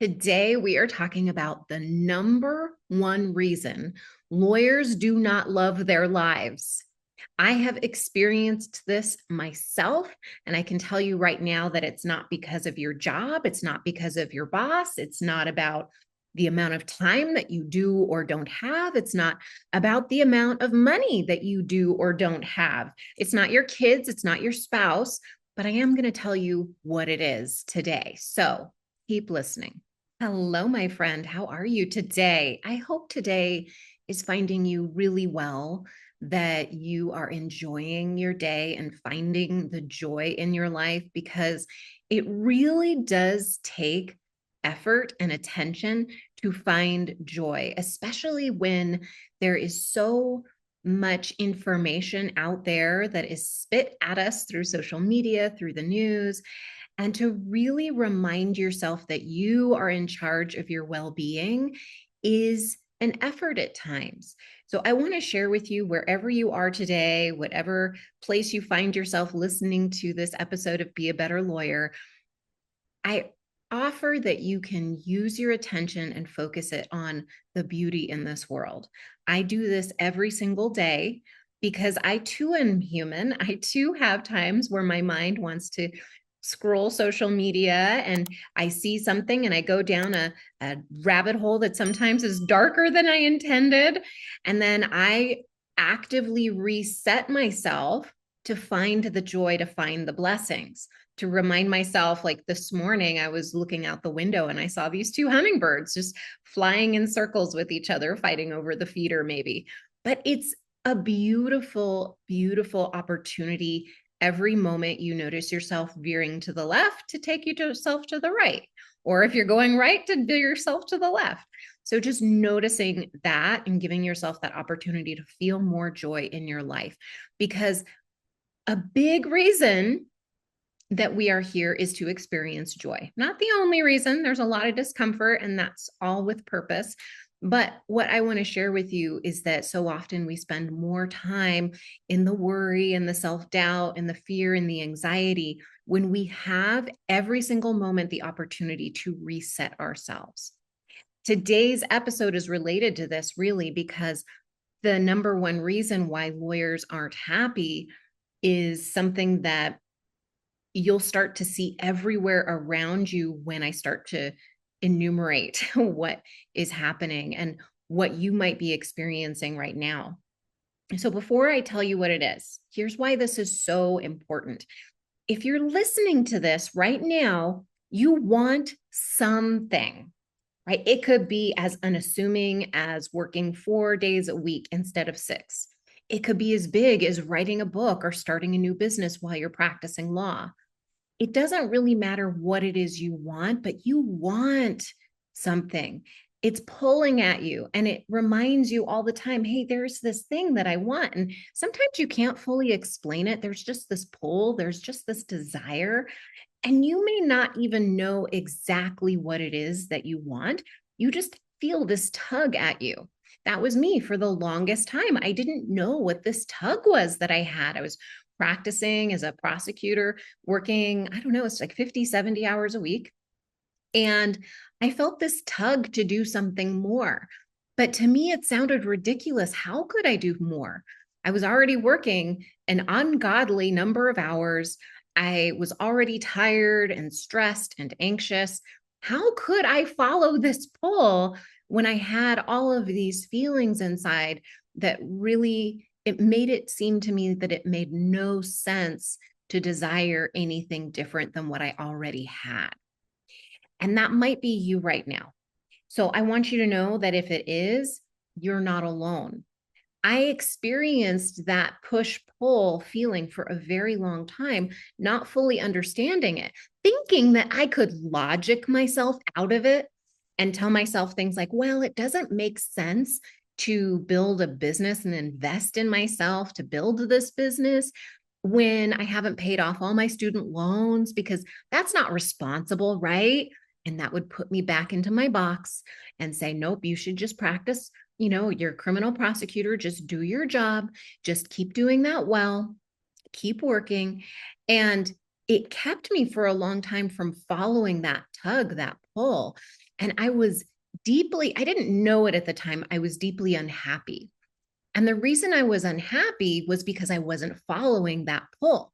Today, we are talking about the number one reason lawyers do not love their lives. I have experienced this myself, and I can tell you right now that it's not because of your job. It's not because of your boss. It's not about the amount of time that you do or don't have. It's not about the amount of money that you do or don't have. It's not your kids. It's not your spouse. But I am going to tell you what it is today. So keep listening. Hello, my friend. How are you today? I hope today is finding you really well, that you are enjoying your day and finding the joy in your life, because it really does take effort and attention to find joy, especially when there is so much information out there that is spit at us through social media, through the news, and to really remind yourself that you are in charge of your well-being is an effort at times. So I want to share with you, wherever you are today, whatever place you find yourself listening to this episode of Be a Better Lawyer, I offer that you can use your attention and focus it on the beauty in this world. I do this every single day because I too am human. I too have times where my mind wants to scroll social media and I see something and I go down a rabbit hole that sometimes is darker than I intended. And then I actively reset myself to find the joy, to find the blessings, to remind myself. Like this morning, I was looking out the window and I saw these two hummingbirds just flying in circles with each other, fighting over the feeder maybe. But it's a beautiful, beautiful opportunity every moment you notice yourself veering to the left to take yourself to the right, or if you're going right, to veer yourself to the left. So just noticing that and giving yourself that opportunity to feel more joy in your life, because a big reason that we are here is to experience joy. Not the only reason. There's a lot of discomfort, and that's all with purpose. But what I want to share with you is that so often we spend more time in the worry and the self-doubt and the fear and the anxiety, when we have every single moment the opportunity to reset ourselves. Today's episode is related to this, really, because the number one reason why lawyers aren't happy is something that you'll start to see everywhere around you when I start to enumerate what is happening and what you might be experiencing right now. So before I tell you what it is, here's why this is so important. If you're listening to this right now, you want something, right? It could be as unassuming as working 4 days a week instead of 6. It could be as big as writing a book or starting a new business while you're practicing law. It doesn't really matter what it is you want, but you want something. It's pulling at you and it reminds you all the time, hey, there's this thing that I want. And sometimes you can't fully explain it. There's just this pull, there's just this desire. And you may not even know exactly what it is that you want. You just feel this tug at you. That was me for the longest time. I didn't know what this tug was that I had. I was practicing as a prosecutor, working, I don't know, it's like 50, 70 hours a week. And I felt this tug to do something more. But to me, it sounded ridiculous. How could I do more? I was already working an ungodly number of hours. I was already tired and stressed and anxious. How could I follow this pull when I had all of these feelings inside that really, it made it seem to me that it made no sense to desire anything different than what I already had. And that might be you right now. So I want you to know that if it is, you're not alone. I experienced that push pull feeling for a very long time, not fully understanding it, thinking that I could logic myself out of it and tell myself things like, well, it doesn't make sense to build a business and invest in myself to build this business when I haven't paid off all my student loans, because that's not responsible, right? And that would put me back into my box and say, nope, you should just practice, you're a criminal prosecutor, just do your job, just keep doing that well, keep working. And it kept me for a long time from following that tug, that pull. And I didn't know it at the time. I was deeply unhappy. And the reason I was unhappy was because I wasn't following that pull.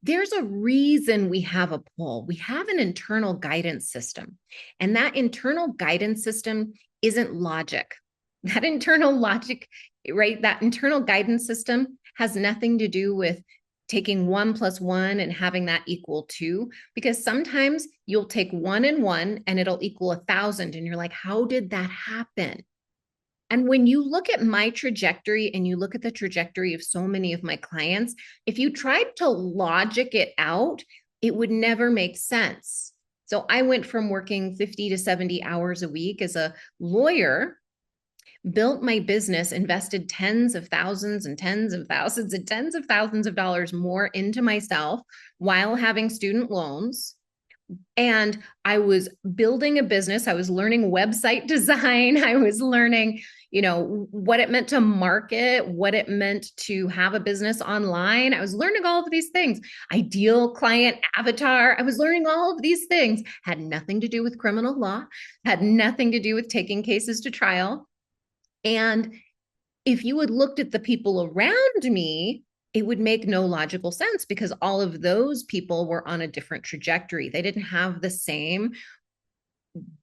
There's a reason we have a pull. We have an internal guidance system, and that internal guidance system isn't logic. That internal logic, right? That internal guidance system has nothing to do with taking 1 + 1 and having that equal 2, because sometimes you'll take 1 and 1 and it'll equal 1,000. And you're like, how did that happen? And when you look at my trajectory and you look at the trajectory of so many of my clients, if you tried to logic it out, it would never make sense. So I went from working 50 to 70 hours a week as a lawyer, built my business, invested tens of thousands and tens of thousands and tens of thousands of dollars more into myself while having student loans. And I was building a business. I was learning website design. I was learning, what it meant to market, what it meant to have a business online. I was learning all of these things. Ideal client avatar. I was learning all of these things. Had nothing to do with criminal law, had nothing to do with taking cases to trial. And if you had looked at the people around me, it would make no logical sense, because all of those people were on a different trajectory. They didn't have the same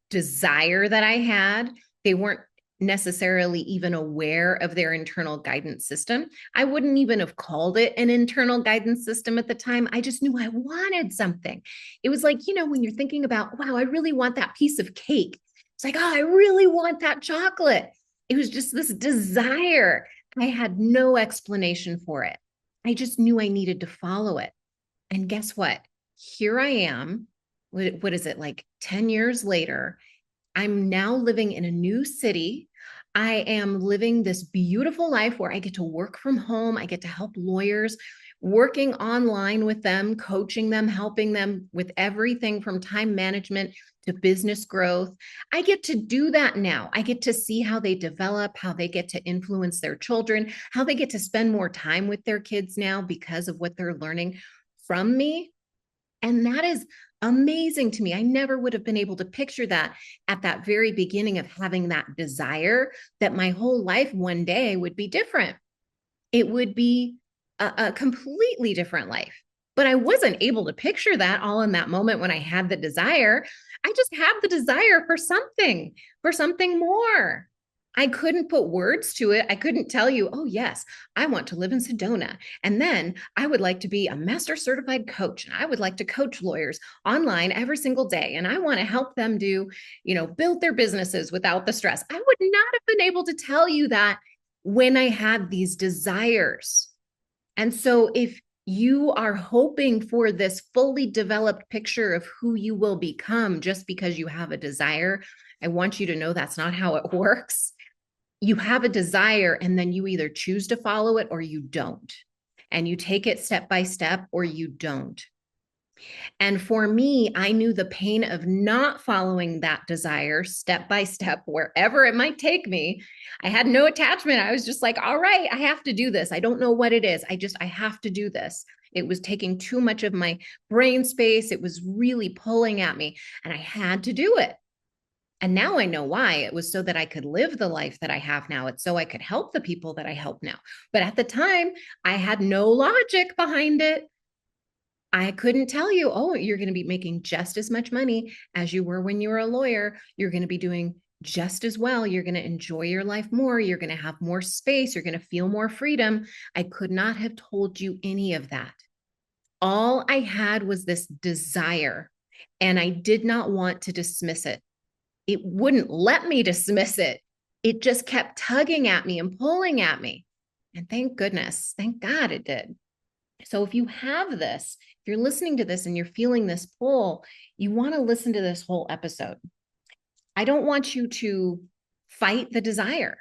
desire that I had. They weren't necessarily even aware of their internal guidance system. I wouldn't even have called it an internal guidance system at the time. I just knew I wanted something. It was like, when you're thinking about, wow, I really want that piece of cake. It's like, oh, I really want that chocolate. It was just this desire. I had no explanation for it. I just knew I needed to follow it. And guess what? Here I am. What is it, like 10 years later? I'm now living in a new city. I am living this beautiful life where I get to work from home. I get to help lawyers, working online with them, coaching them, helping them with everything from time management to business growth. I get to do that now. I get to see how they develop, how they get to influence their children, how they get to spend more time with their kids now because of what they're learning from me. And that is amazing to me. I never would have been able to picture that at that very beginning of having that desire that my whole life one day would be different. It would be a completely different life. But I wasn't able to picture that all in that moment when I had the desire. I just had the desire for something more. I couldn't put words to it. I couldn't tell you, oh, yes, I want to live in Sedona. And then I would like to be a master certified coach. And I would like to coach lawyers online every single day. And I want to help them build their businesses without the stress. I would not have been able to tell you that when I had these desires. And so if you are hoping for this fully developed picture of who you will become just because you have a desire, I want you to know that's not how it works. You have a desire, and then you either choose to follow it or you don't. And you take it step by step or you don't. And for me, I knew the pain of not following that desire step by step, wherever it might take me. I had no attachment. I was just like, all right, I have to do this. I don't know what it is. I have to do this. It was taking too much of my brain space. It was really pulling at me, and I had to do it. And now I know why. It was so that I could live the life that I have now. It's so I could help the people that I help now. But at the time, I had no logic behind it. I couldn't tell you, oh, you're going to be making just as much money as you were when you were a lawyer. You're going to be doing just as well. You're going to enjoy your life more. You're going to have more space. You're going to feel more freedom. I could not have told you any of that. All I had was this desire, and I did not want to dismiss it. It wouldn't let me dismiss it. It just kept tugging at me and pulling at me. And thank goodness, thank God it did. So if you have this, if you're listening to this and you're feeling this pull, you want to listen to this whole episode. I don't want you to fight the desire.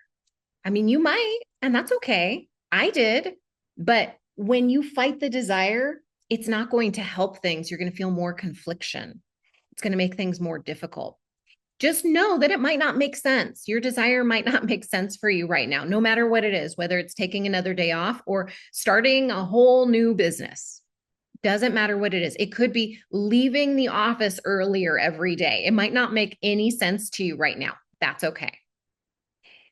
I mean, you might, and that's okay. I did. But when you fight the desire, it's not going to help things. You're going to feel more confliction. It's going to make things more difficult. Just know that it might not make sense. Your desire might not make sense for you right now, no matter what it is, whether it's taking another day off or starting a whole new business. Doesn't matter what it is. It could be leaving the office earlier every day. It might not make any sense to you right now. That's okay.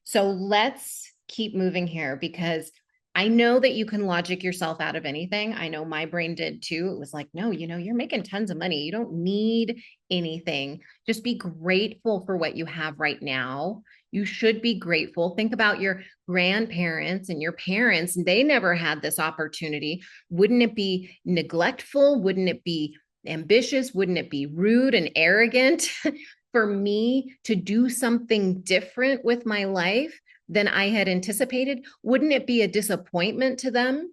So let's keep moving here because I know that you can logic yourself out of anything. I know my brain did too. It was like, no, you're making tons of money. You don't need anything. Just be grateful for what you have right now. You should be grateful. Think about your grandparents and your parents, and they never had this opportunity. Wouldn't it be neglectful? Wouldn't it be ambitious? Wouldn't it be rude and arrogant for me to do something different with my life than I had anticipated? Wouldn't it be a disappointment to them?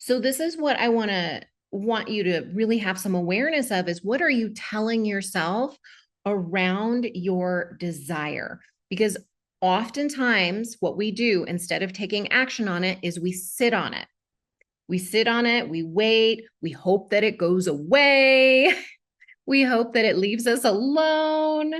So this is what I want you to really have some awareness of is what are you telling yourself around your desire? Because oftentimes what we do instead of taking action on it is we sit on it. We sit on it, we wait, we hope that it goes away. We hope that it leaves us alone,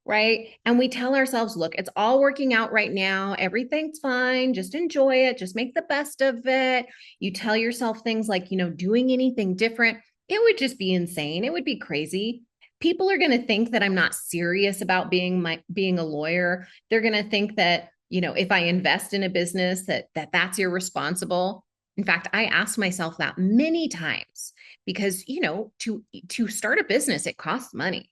right? And we tell ourselves, look, it's all working out right now. Everything's fine. Just enjoy it. Just make the best of it. You tell yourself things like, doing anything different, it would just be insane. It would be crazy. People are going to think that I'm not serious about being a lawyer. They're going to think that, if I invest in a business that's irresponsible. In fact, I asked myself that many times because, to start a business, it costs money.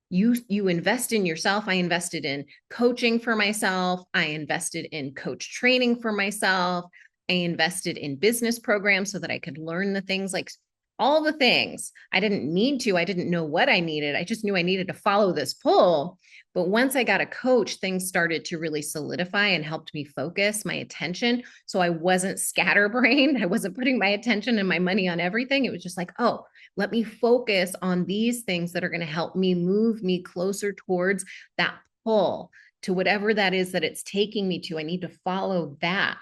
You invest in yourself. I invested in coaching for myself. I invested in coach training for myself. I invested in business programs so that I could learn the things, like all the things I didn't need to. I didn't know what I needed. I just knew I needed to follow this pull. But once I got a coach, things started to really solidify and helped me focus my attention. So I wasn't scatterbrained. I wasn't putting my attention and my money on everything. It was just like, oh, let me focus on these things that are going to help me move me closer towards that pull, to whatever that is that it's taking me to. I need to follow that.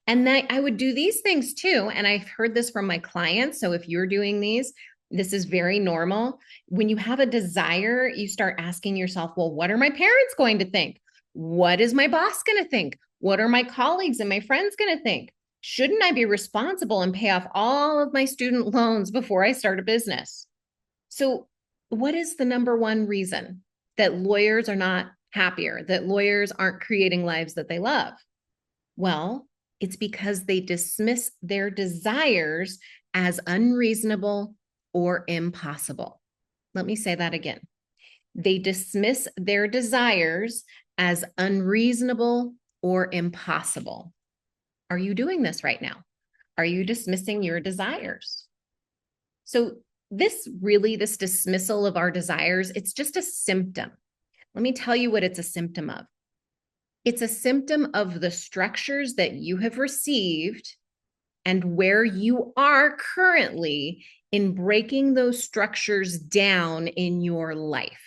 And then I would do these things too. And I've heard this from my clients. So if you're doing these, this is very normal. When you have a desire, you start asking yourself, well, what are my parents going to think? What is my boss going to think? What are my colleagues and my friends going to think? Shouldn't I be responsible and pay off all of my student loans before I start a business? So what is the number one reason that lawyers are not happier, that lawyers aren't creating lives that they love? Well, it's because they dismiss their desires as unreasonable or impossible. Let me say that again. They dismiss their desires as unreasonable or impossible. Are you doing this right now? Are you dismissing your desires? So this dismissal of our desires, it's just a symptom. Let me tell you what it's a symptom of. It's a symptom of the structures that you have received and where you are currently in breaking those structures down in your life.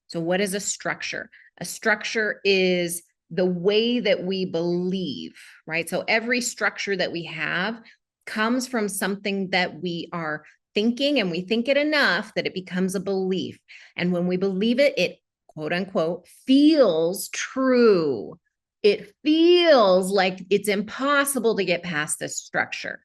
So what is a structure? A structure is the way that we believe, right? So every structure that we have comes from something that we are thinking, and we think it enough that it becomes a belief. And when we believe it, it quote unquote feels true. It feels like it's impossible to get past this structure.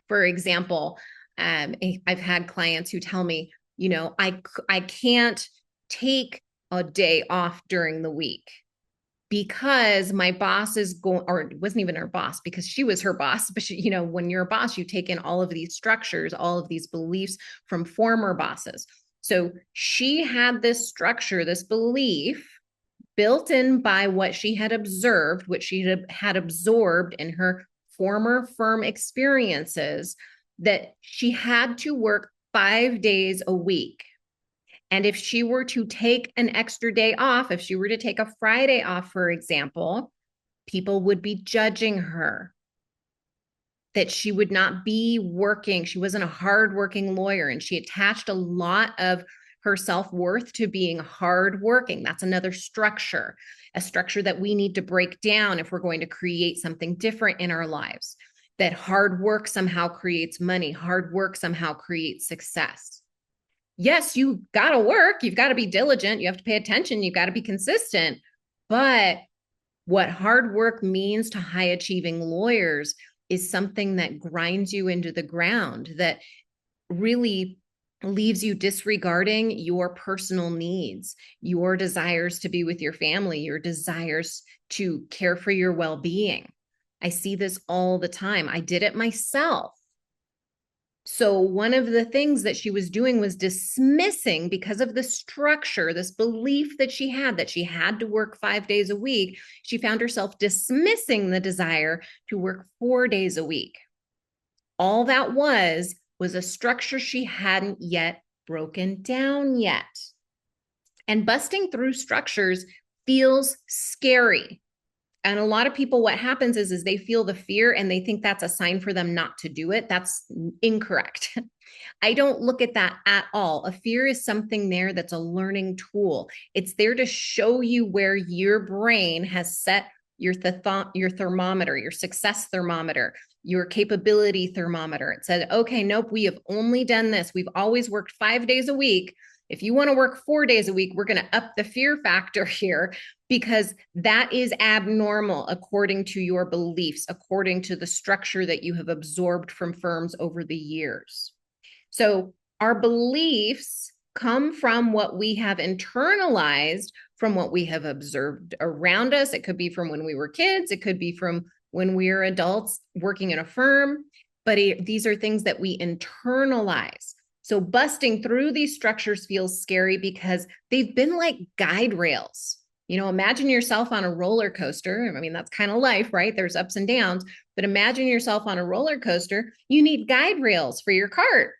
For example, I've had clients who tell me, I can't take a day off during the week because my boss is going, or it wasn't even her boss because she was her boss, but she, when you're a boss, you take in all of these structures, all of these beliefs from former bosses. So she had this structure, this belief built in by what she had observed, what she had absorbed in her former firm experiences, that she had to work 5 days a week. And if she were to take an extra day off, if she were to take a Friday off, for example, people would be judging her, that she would not be working. She wasn't a hardworking lawyer, and she attached a lot of her self-worth to being hardworking. That's another structure, a structure that we need to break down if we're going to create something different in our lives, that hard work somehow creates money. Hard work somehow creates success. Yes, you got to work. You've got to be diligent. You have to pay attention. You've got to be consistent. But what hard work means to high achieving lawyers is something that grinds you into the ground, that really leaves you disregarding your personal needs, your desires to be with your family, your desires to care for your well-being. I see this all the time. I did it myself. So one of the things that she was doing was dismissing, because of the structure, this belief that she had to work 5 days a week. She found herself dismissing the desire to work 4 days a week. All that was a structure she hadn't yet broken down yet. And busting through structures feels scary. And a lot of people, what happens is they feel the fear and they think that's a sign for them not to do it. That's incorrect. I don't look at that at all. A fear is something there that's a learning tool. It's there to show you where your brain has set your thermometer, your success thermometer, your capability thermometer. It said, okay, nope, we have only done this. We've always worked 5 days a week. If you want to work 4 days a week, we're going to up the fear factor here, because that is abnormal according to your beliefs, according to the structure that you have absorbed from firms over the years. So our beliefs come from what we have internalized, from what we have observed around us. It could be from when we were kids. It could be from when we are adults working in a firm. But these are things that we internalize. So busting through these structures feels scary because they've been like guide rails. You know, imagine yourself on a roller coaster. I mean, that's kind of life, right? There's ups and downs, but imagine yourself on a roller coaster. You need guide rails for your cart.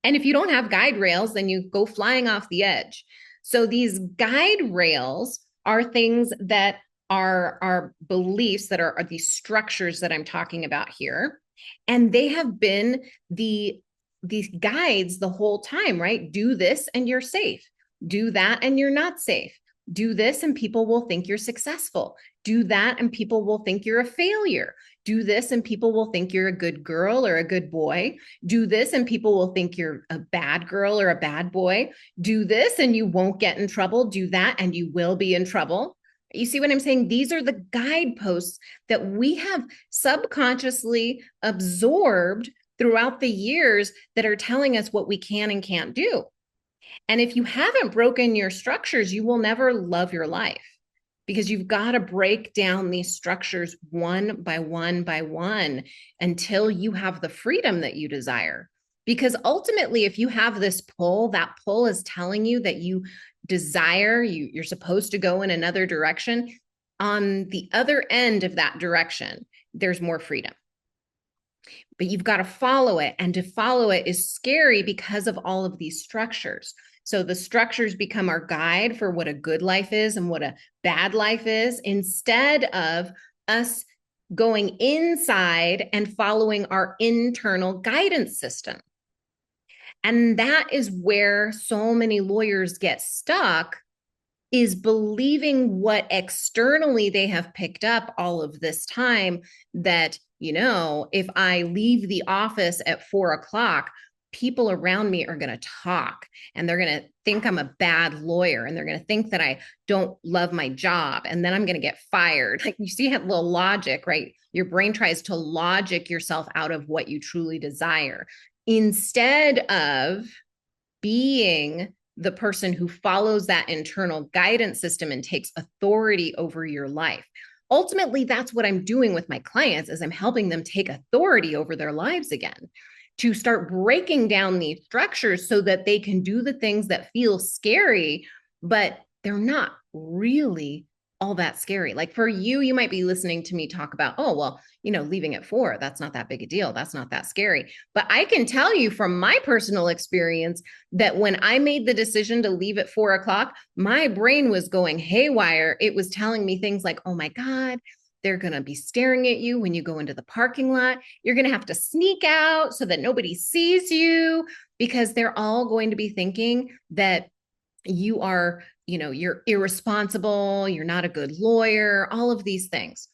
And if you don't have guide rails, then you go flying off the edge. So these guide rails are things that are beliefs, that are these structures that I'm talking about here. And they have been these guides the whole time, right? Do this and you're safe. Do that and you're not safe. Do this and people will think you're successful. Do that and people will think you're a failure. Do this and people will think you're a good girl or a good boy. Do this and people will think you're a bad girl or a bad boy. Do this and you won't get in trouble. Do that and you will be in trouble. You see what I'm saying? These are the guideposts that we have subconsciously absorbed throughout the years that are telling us what we can and can't do. And if you haven't broken your structures, you will never love your life, because you've got to break down these structures one by one until you have the freedom that you desire. Because ultimately, if you have this pull, that pull is telling you that you desire, you're supposed to go in another direction. On the other end of that direction, there's more freedom. But you've got to follow it. And to follow it is scary because of all of these structures. So the structures become our guide for what a good life is and what a bad life is, instead of us going inside and following our internal guidance system. And that is where so many lawyers get stuck, is believing what externally they have picked up all of this time, that, you know, if I leave the office at 4 o'clock, people around me are going to talk and they're going to think I'm a bad lawyer and they're going to think that I don't love my job and then I'm going to get fired. Like, you see that little logic, right? Your brain tries to logic yourself out of what you truly desire, instead of being the person who follows that internal guidance system and takes authority over your life. Ultimately, that's what I'm doing with my clients, is I'm helping them take authority over their lives again, to start breaking down these structures so that they can do the things that feel scary, but they're not really all that scary. Like for you, you might be listening to me talk about, oh, well, you know, leaving at 4, that's not that big a deal. That's not that scary. But I can tell you from my personal experience that when I made the decision to leave at 4 o'clock, my brain was going haywire. It was telling me things like, oh my God, they're going to be staring at you when you go into the parking lot. You're going to have to sneak out so that nobody sees you, because they're all going to be thinking that you are, you know, you're irresponsible, you're not a good lawyer, all of these things.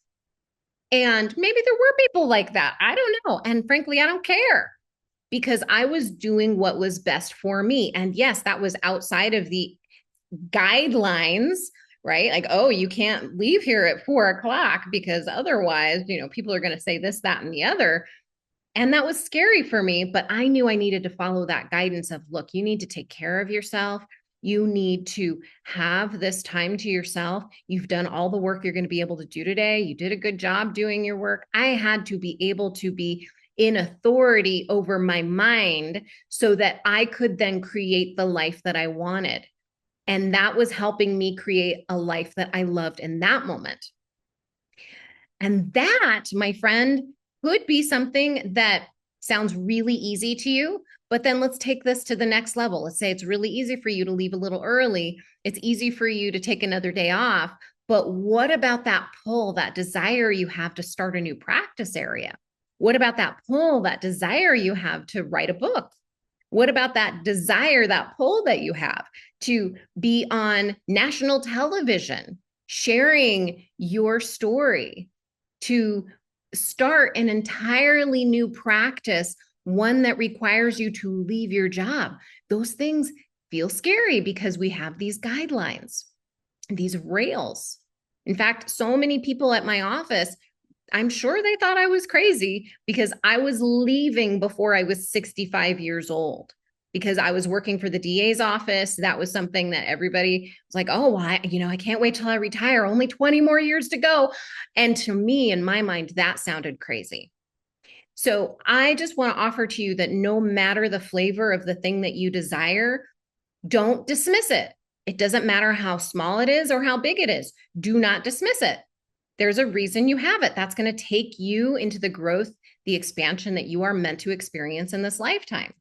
And maybe there were people like that. I don't know. And frankly, I don't care, because I was doing what was best for me. And yes, that was outside of the guidelines right? Like, oh, you can't leave here at 4 o'clock because otherwise, people are going to say this, that, and the other. And that was scary for me, but I knew I needed to follow that guidance of, look, you need to take care of yourself. You need to have this time to yourself. You've done all the work you're going to be able to do today. You did a good job doing your work. I had to be able to be in authority over my mind so that I could then create the life that I wanted. And that was helping me create a life that I loved in that moment. And that, my friend, could be something that sounds really easy to you. But then let's take this to the next level. Let's say it's really easy for you to leave a little early. It's easy for you to take another day off. But what about that pull, that desire you have to start a new practice area? What about that pull, that desire you have to write a book? What about that desire, that pull that you have to be on national television, sharing your story, to start an entirely new practice, one that requires you to leave your job? Those things feel scary because we have these guidelines, these rails. In fact, so many people at my office, I'm sure they thought I was crazy because I was leaving before I was 65 years old because I was working for the DA's office. That was something that everybody was like, oh, I can't wait till I retire. Only 20 more years to go. And to me, in my mind, that sounded crazy. So I just want to offer to you that no matter the flavor of the thing that you desire, don't dismiss it. It doesn't matter how small it is or how big it is. Do not dismiss it. There's a reason you have it. That's going to take you into the growth, the expansion that you are meant to experience in this lifetime.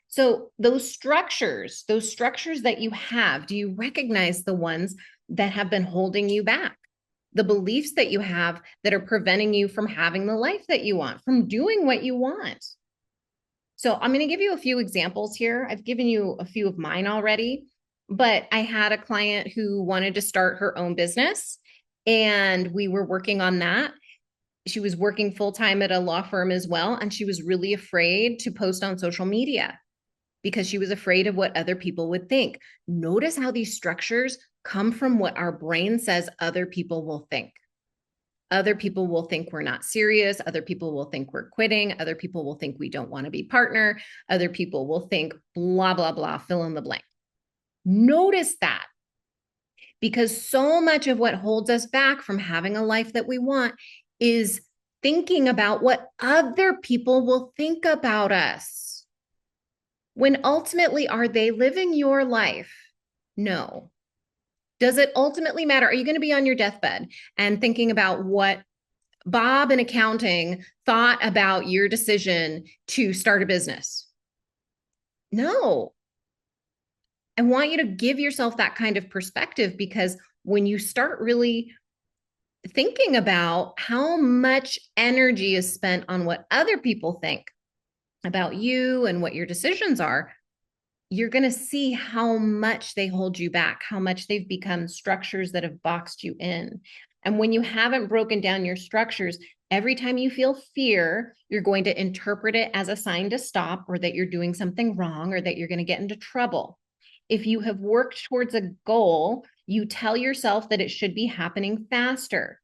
So those structures that you have, do you recognize the ones that have been holding you back? The beliefs that you have that are preventing you from having the life that you want, from doing what you want. So I'm going to give you a few examples here. I've given you a few of mine already, but I had a client who wanted to start her own business, and we were working on that. She was working full-time at a law firm as well, and she was really afraid to post on social media because she was afraid of what other people would think. Notice how these structures come from what our brain says other people will think. Other people will think we're not serious. Other people will think we're quitting. Other people will think we don't want to be partner. Other people will think blah, blah, blah, fill in the blank. Notice that, because so much of what holds us back from having a life that we want is thinking about what other people will think about us. When ultimately, are they living your life? No. Does it ultimately matter? Are you going to be on your deathbed and thinking about what Bob in accounting thought about your decision to start a business? No. I want you to give yourself that kind of perspective, because when you start really thinking about how much energy is spent on what other people think about you and what your decisions are, you're going to see how much they hold you back, how much they've become structures that have boxed you in. And when you haven't broken down your structures, every time you feel fear, you're going to interpret it as a sign to stop, or that you're doing something wrong, or that you're going to get into trouble. If you have worked towards a goal, you tell yourself that it should be happening faster.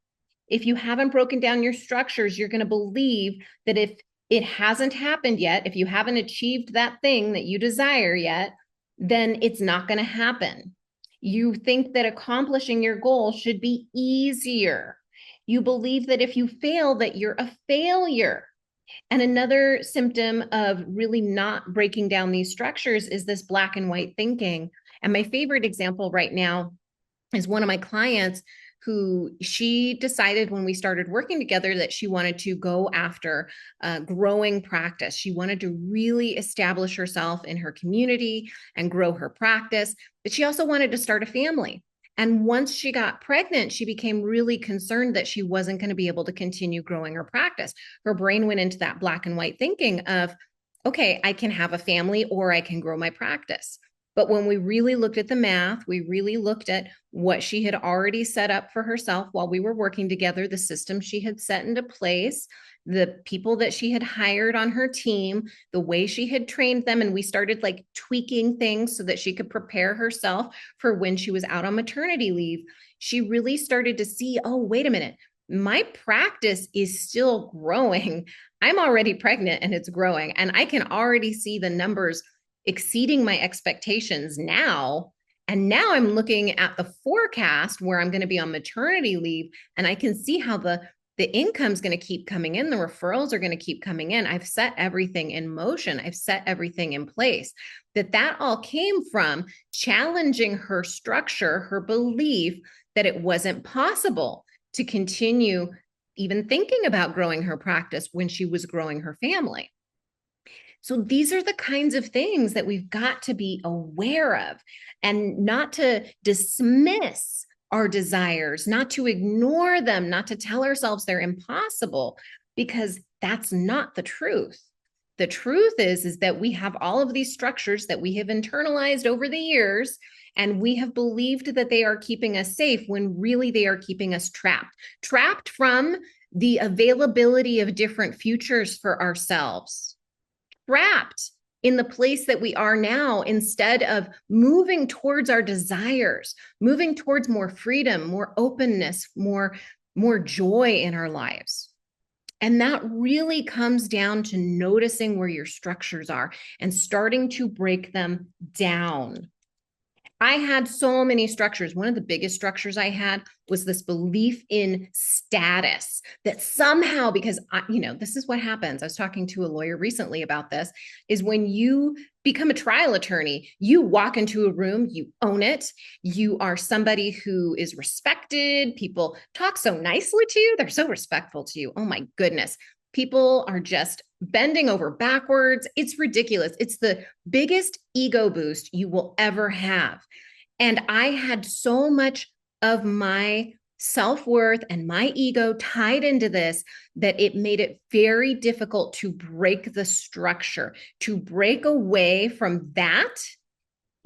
If you haven't broken down your structures, you're going to believe that if it hasn't happened yet, if you haven't achieved that thing that you desire yet, then it's not going to happen. You think that accomplishing your goal should be easier. You believe that if you fail, that you're a failure. And another symptom of really not breaking down these structures is this black and white thinking. And my favorite example right now is one of my clients who, she decided when we started working together that she wanted to go after growing practice. She wanted to really establish herself in her community and grow her practice, but she also wanted to start a family. And once she got pregnant, she became really concerned that she wasn't going to be able to continue growing her practice. Her brain went into that black and white thinking of, okay, I can have a family or I can grow my practice. But when we really looked at the math, we really looked at what she had already set up for herself while we were working together, the system she had set into place, the people that she had hired on her team, the way she had trained them. And we started like tweaking things so that she could prepare herself for when she was out on maternity leave. She really started to see, oh, wait a minute, my practice is still growing. I'm already pregnant and it's growing. And I can already see the numbers exceeding my expectations now. And now I'm looking at the forecast where I'm going to be on maternity leave, and I can see how the income's going to keep coming in. The referrals are going to keep coming in. I've set everything in motion. I've set everything in place. That all came from challenging her structure, her belief that it wasn't possible to continue even thinking about growing her practice when she was growing her family. So these are the kinds of things that we've got to be aware of, and not to dismiss our desires, not to ignore them, not to tell ourselves they're impossible, because that's not the truth. The truth is that we have all of these structures that we have internalized over the years, and we have believed that they are keeping us safe when really they are keeping us trapped from the availability of different futures for ourselves, trapped in the place that we are now, instead of moving towards our desires, moving towards more freedom, more openness, more joy in our lives. And that really comes down to noticing where your structures are and starting to break them down. I had so many structures. One of the biggest structures I had was this belief in status, that somehow, because this is what happens. I was talking to a lawyer recently about this, is when you become a trial attorney, you walk into a room, you own it. You are somebody who is respected. People talk so nicely to you. They're so respectful to you. Oh my goodness. People are just bending over backwards. It's ridiculous. It's the biggest ego boost you will ever have. And I had so much of my self-worth and my ego tied into this that it made it very difficult to break the structure, to break away from that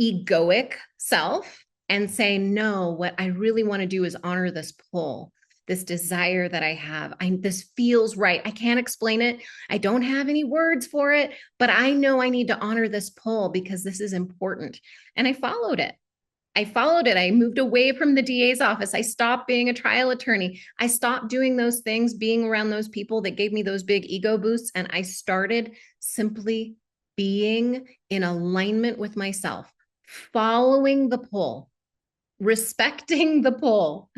egoic self and say, no, what I really want to do is honor this pull, this desire that I have. This feels right. I can't explain it. I don't have any words for it, but I know I need to honor this pull because this is important. And I followed it. I moved away from the DA's office. I stopped being a trial attorney. I stopped doing those things, being around those people that gave me those big ego boosts. And I started simply being in alignment with myself, following the pull, respecting the pull,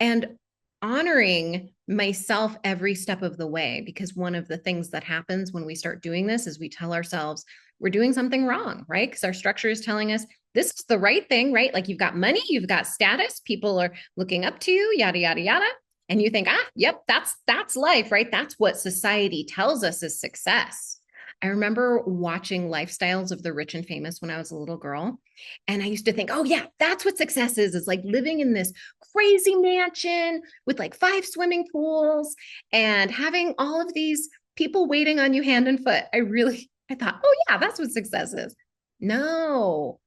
and honoring myself every step of the way. Because one of the things that happens when we start doing this is we tell ourselves we're doing something wrong, right? Because our structure is telling us this is the right thing, right? Like you've got money, you've got status, people are looking up to you, yada, yada, yada. And you think, yep, that's life, right? That's what society tells us is success. I remember watching Lifestyles of the Rich and Famous when I was a little girl. And I used to think, oh yeah, that's what success is like living in this crazy mansion with like 5 swimming pools and having all of these people waiting on you hand and foot. I thought, oh yeah, that's what success is. No,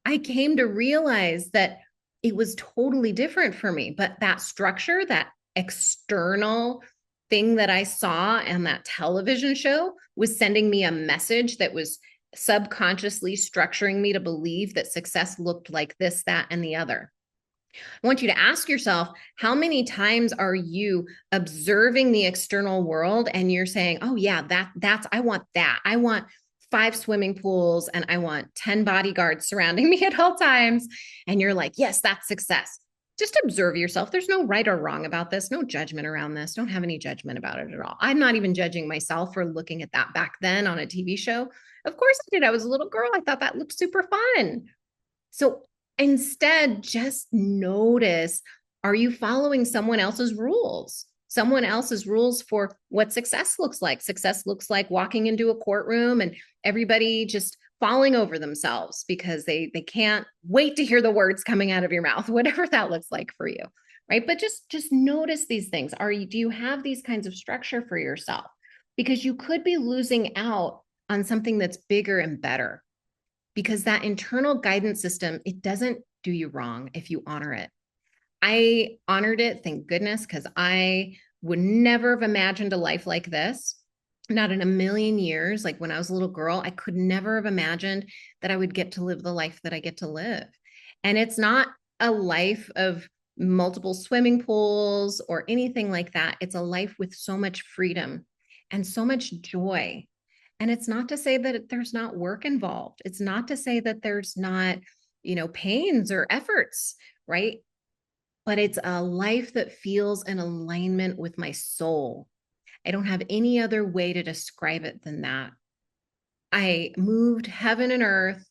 I came to realize that it was totally different for me. But that structure, that external thing that I saw on that television show was sending me a message that was subconsciously structuring me to believe that success looked like this, that, and the other. I want you to ask yourself, how many times are you observing the external world and you're saying, oh yeah, I want that. I want 5 swimming pools and I want 10 bodyguards surrounding me at all times. And you're like, yes, that's success. Just observe yourself. There's no right or wrong about this. No judgment around this. Don't have any judgment about it at all. I'm not even judging myself for looking at that back then on a TV show. Of course I did. I was a little girl. I thought that looked super fun. So instead, just notice, are you following someone else's rules? Someone else's rules for what success looks like. Success looks like walking into a courtroom and everybody just falling over themselves because they can't wait to hear the words coming out of your mouth, whatever that looks like for you, right? But just notice these things. Do you have these kinds of structure for yourself? Because you could be losing out on something that's bigger and better. Because that internal guidance system, it doesn't do you wrong if you honor it. I honored it, thank goodness, because I would never have imagined a life like this. Not in a million years. Like when I was a little girl, I could never have imagined that I would get to live the life that I get to live. And it's not a life of multiple swimming pools or anything like that. It's a life with so much freedom and so much joy. And it's not to say that there's not work involved. It's not to say that there's not, pains or efforts, right? But it's a life that feels in alignment with my soul. I don't have any other way to describe it than that. I moved heaven and earth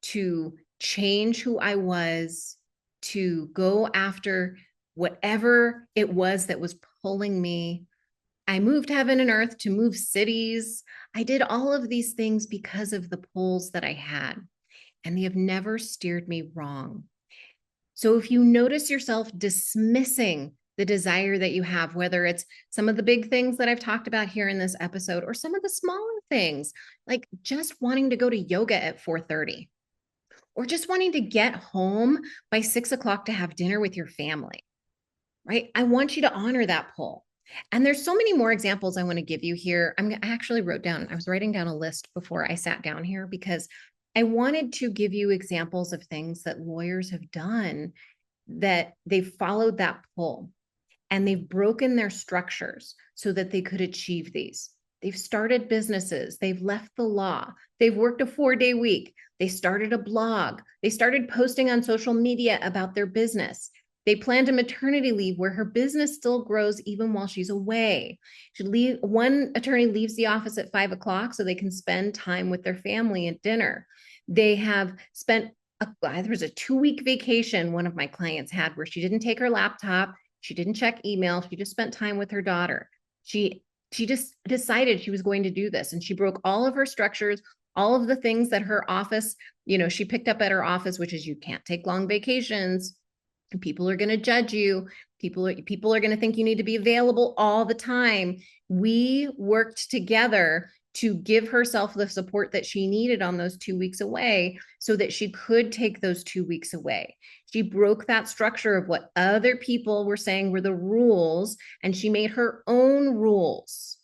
to change who I was, to go after whatever it was that was pulling me. I moved heaven and earth to move cities. I did all of these things because of the pulls that I had, and they have never steered me wrong. So if you notice yourself dismissing the desire that you have, whether it's some of the big things that I've talked about here in this episode or some of the smaller things, like just wanting to go to yoga at 4:30 or just wanting to get home by 6 o'clock to have dinner with your family, right? I want you to honor that pull. And there's so many more examples I want to give you here. I actually I was writing down a list before I sat down here because I wanted to give you examples of things that lawyers have done that they've followed that pull and they've broken their structures so that they could achieve these. They've started businesses, they've left the law, they've worked a 4-day week, they started a blog, they started posting on social media about their business. They planned a maternity leave where her business still grows even while she's away. One attorney leaves the office at 5 o'clock so they can spend time with their family at dinner. They have spent there was a 2-week vacation one of my clients had where she didn't take her laptop, she didn't check email, she just spent time with her daughter. She just decided she was going to do this, and she broke all of her structures, all of the things that her office, she picked up at her office, which is you can't take long vacations. People are going to judge you. People are going to think you need to be available all the time. We worked together to give herself the support that she needed on those 2 weeks away so that she could take those 2 weeks away. She broke that structure of what other people were saying were the rules, and she made her own rules,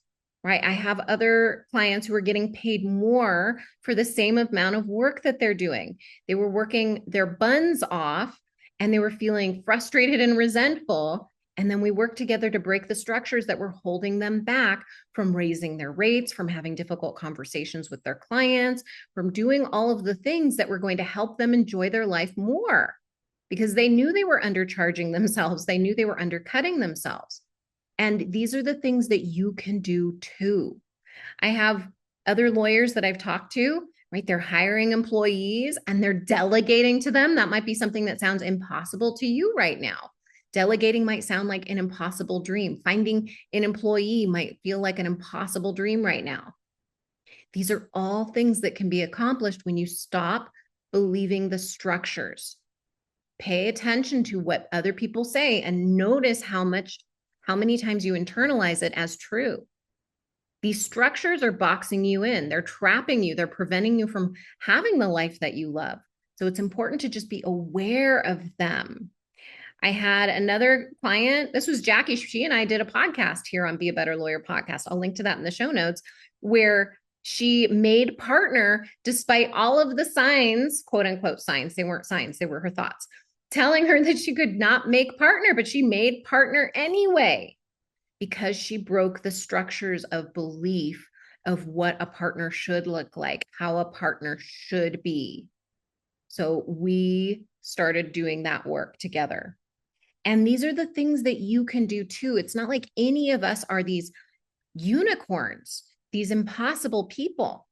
right? I have other clients who are getting paid more for the same amount of work that they're doing. They were working their buns off and they were feeling frustrated and resentful. And then we worked together to break the structures that were holding them back from raising their rates, from having difficult conversations with their clients, from doing all of the things that were going to help them enjoy their life more, because they knew they were undercharging themselves. They knew they were undercutting themselves. And these are the things that you can do too. I have other lawyers that I've talked to, right? They're hiring employees and they're delegating to them. That might be something that sounds impossible to you right now. Delegating might sound like an impossible dream. Finding an employee might feel like an impossible dream right now. These are all things that can be accomplished when you stop believing the structures. Pay attention to what other people say and notice how many times you internalize it as true. These structures are boxing you in. They're trapping you. They're preventing you from having the life that you love. So it's important to just be aware of them. I had another client. This was Jackie. She and I did a podcast here on Be a Better Lawyer podcast. I'll link to that in the show notes, where she made partner despite all of the signs, quote unquote signs. They weren't signs. They were her thoughts telling her that she could not make partner, but she made partner anyway, because she broke the structures of belief of what a partner should look like, how a partner should be. So we started doing that work together. And these are the things that you can do too. It's not like any of us are these unicorns, these impossible people.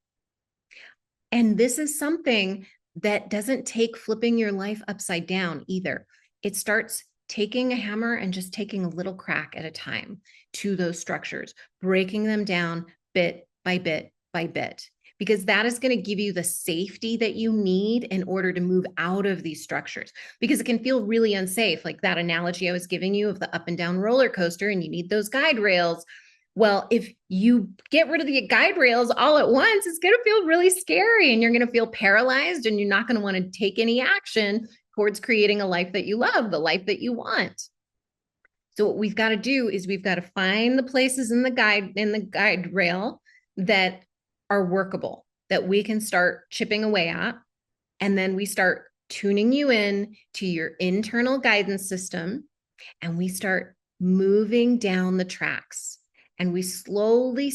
And this is something that doesn't take flipping your life upside down either. It starts taking a hammer and just taking a little crack at a time to those structures, breaking them down bit by bit by bit, because that is going to give you the safety that you need in order to move out of these structures, because it can feel really unsafe. Like that analogy I was giving you of the up and down roller coaster, and you need those guide rails. Well, if you get rid of the guide rails all at once, it's going to feel really scary and you're going to feel paralyzed and you're not going to want to take any action towards creating a life that you love, the life that you want. So what we've got to do is we've got to find the places in the guide rail that are workable, that we can start chipping away at. And then we start tuning you in to your internal guidance system, and we start moving down the tracks. And you slowly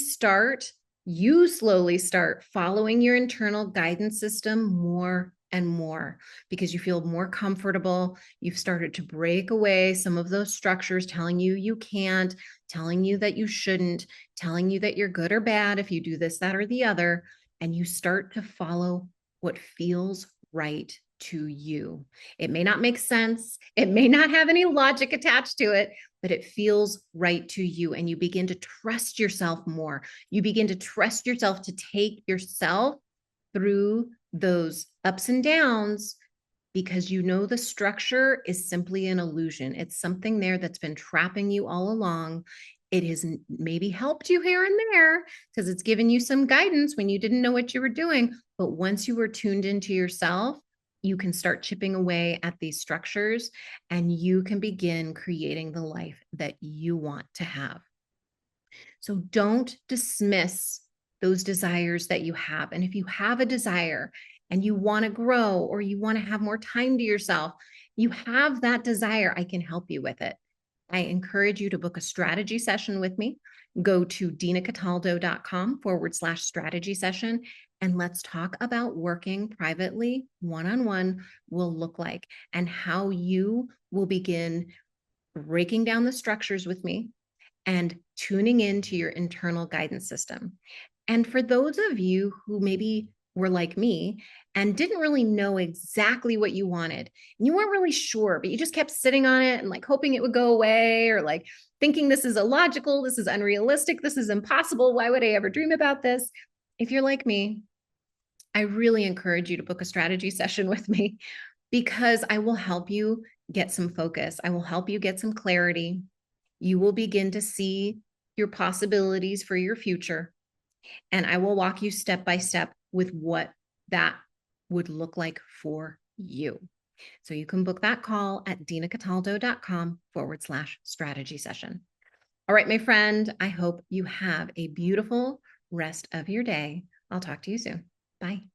start following your internal guidance system more and more because you feel more comfortable. You've started to break away some of those structures telling you you can't, telling you that you shouldn't, telling you that you're good or bad if you do this, that, or the other. And you start to follow what feels right to you. It may not make sense. It may not have any logic attached to it, but it feels right to you. And you begin to trust yourself more. You begin to trust yourself to take yourself through those ups and downs because you know the structure is simply an illusion. It's something there that's been trapping you all along. It has maybe helped you here and there because it's given you some guidance when you didn't know what you were doing. But once you were tuned into yourself, you can start chipping away at these structures and you can begin creating the life that you want to have. So don't dismiss those desires that you have. And if you have a desire and you want to grow or you want to have more time to yourself, you have that desire, I can help you with it. I encourage you to book a strategy session with me. Go to dinacataldo.com/strategy session. And let's talk about working privately one-on-one will look like and how you will begin breaking down the structures with me and tuning into your internal guidance system. And for those of you who maybe were like me and didn't really know exactly what you wanted, and you weren't really sure, but you just kept sitting on it and like hoping it would go away or like thinking this is illogical, this is unrealistic, this is impossible. Why would I ever dream about this? If you're like me, I really encourage you to book a strategy session with me because I will help you get some focus. I will help you get some clarity. You will begin to see your possibilities for your future. And I will walk you step by step with what that would look like for you. So you can book that call at dinacataldo.com/strategy session. All right, my friend, I hope you have a beautiful rest of your day. I'll talk to you soon. Bye.